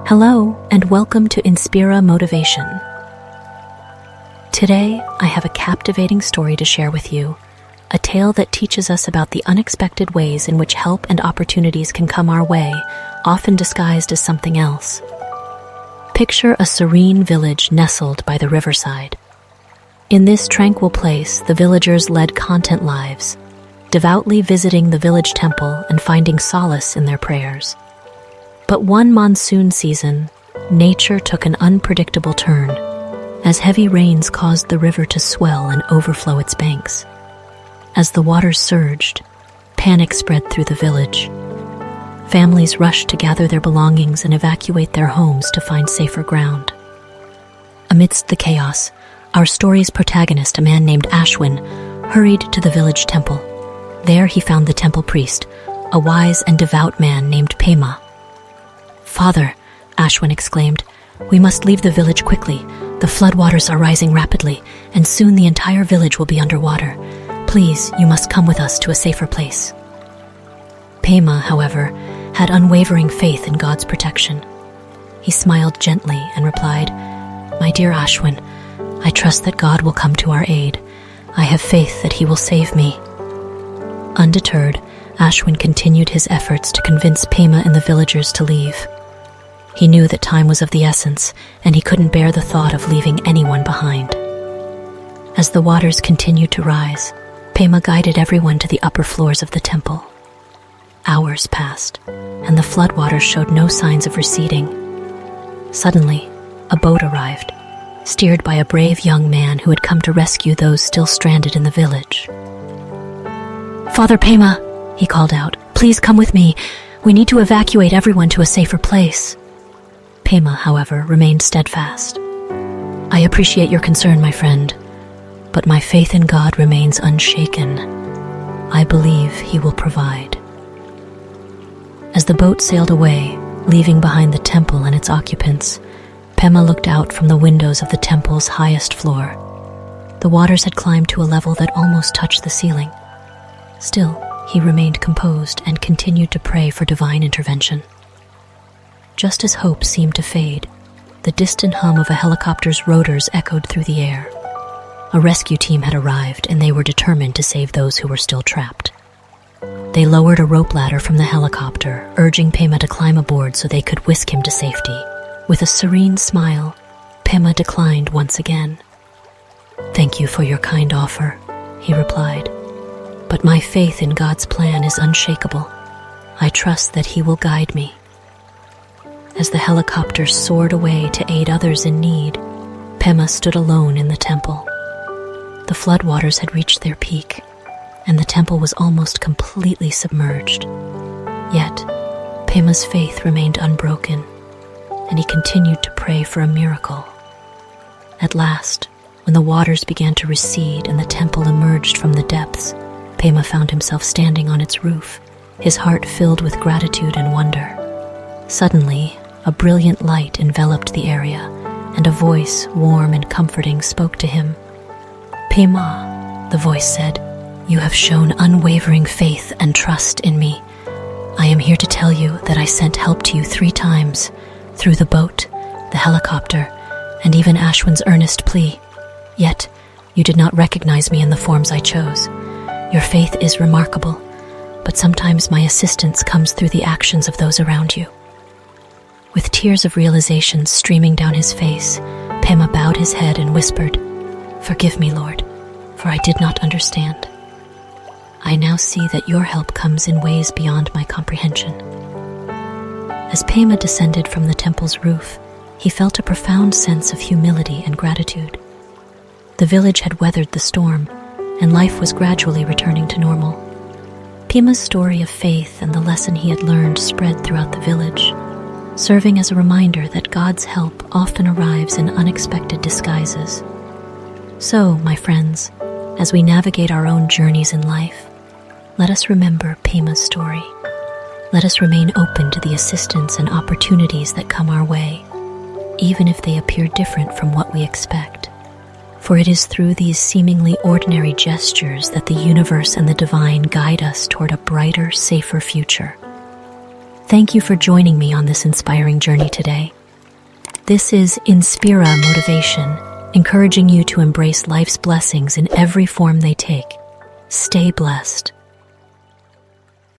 Hello, and welcome to Inspira Motivation. Today, I have a captivating story to share with you, a tale that teaches us about the unexpected ways in which help and opportunities can come our way, often disguised as something else. Picture a serene village nestled by the riverside. In this tranquil place, the villagers led content lives, devoutly visiting the village temple and finding solace in their prayers. But one monsoon season, nature took an unpredictable turn, as heavy rains caused the river to swell and overflow its banks. As the waters surged, panic spread through the village. Families rushed to gather their belongings and evacuate their homes to find safer ground. Amidst the chaos, our story's protagonist, a man named Ashwin, hurried to the village temple. There he found the temple priest, a wise and devout man named Pema. "Father," Ashwin exclaimed, "we must leave the village quickly. The floodwaters are rising rapidly, and soon the entire village will be underwater. Please, you must come with us to a safer place." Pema, however, had unwavering faith in God's protection. He smiled gently and replied, "My dear Ashwin, I trust that God will come to our aid. I have faith that he will save me." Undeterred, Ashwin continued his efforts to convince Pema and the villagers to leave. He knew that time was of the essence, and he couldn't bear the thought of leaving anyone behind. As the waters continued to rise, Pema guided everyone to the upper floors of the temple. Hours passed, and the floodwaters showed no signs of receding. Suddenly, a boat arrived, steered by a brave young man who had come to rescue those still stranded in the village. "Father Pema," he called out, "please come with me. We need to evacuate everyone to a safer place." Pema, however, remained steadfast. "I appreciate your concern, my friend, but my faith in God remains unshaken. I believe he will provide." As the boat sailed away, leaving behind the temple and its occupants, Pema looked out from the windows of the temple's highest floor. The waters had climbed to a level that almost touched the ceiling. Still, he remained composed and continued to pray for divine intervention. Just as hope seemed to fade, the distant hum of a helicopter's rotors echoed through the air. A rescue team had arrived, and they were determined to save those who were still trapped. They lowered a rope ladder from the helicopter, urging Pema to climb aboard so they could whisk him to safety. With a serene smile, Pema declined once again. "Thank you for your kind offer," he replied, "but my faith in God's plan is unshakable. I trust that he will guide me." As the helicopter soared away to aid others in need, Pema stood alone in the temple. The floodwaters had reached their peak, and the temple was almost completely submerged. Yet, Pema's faith remained unbroken, and he continued to pray for a miracle. At last, when the waters began to recede and the temple emerged from the depths, Pema found himself standing on its roof, his heart filled with gratitude and wonder. Suddenly, a brilliant light enveloped the area, and a voice, warm and comforting, spoke to him. "Pema," the voice said, "you have shown unwavering faith and trust in me. I am here to tell you that I sent help to you 3 times, through the boat, the helicopter, and even Ashwin's earnest plea. Yet, you did not recognize me in the forms I chose. Your faith is remarkable, but sometimes my assistance comes through the actions of those around you." With tears of realization streaming down his face, Pema bowed his head and whispered, "Forgive me, Lord, for I did not understand. I now see that your help comes in ways beyond my comprehension." As Pema descended from the temple's roof, he felt a profound sense of humility and gratitude. The village had weathered the storm, and life was gradually returning to normal. Pema's story of faith and the lesson he had learned spread throughout the village, serving as a reminder that God's help often arrives in unexpected disguises. So, my friends, as we navigate our own journeys in life, let us remember Pema's story. Let us remain open to the assistance and opportunities that come our way, even if they appear different from what we expect. For it is through these seemingly ordinary gestures that the universe and the divine guide us toward a brighter, safer future. Thank you for joining me on this inspiring journey today. This is Inspira Motivation, encouraging you to embrace life's blessings in every form they take. Stay blessed.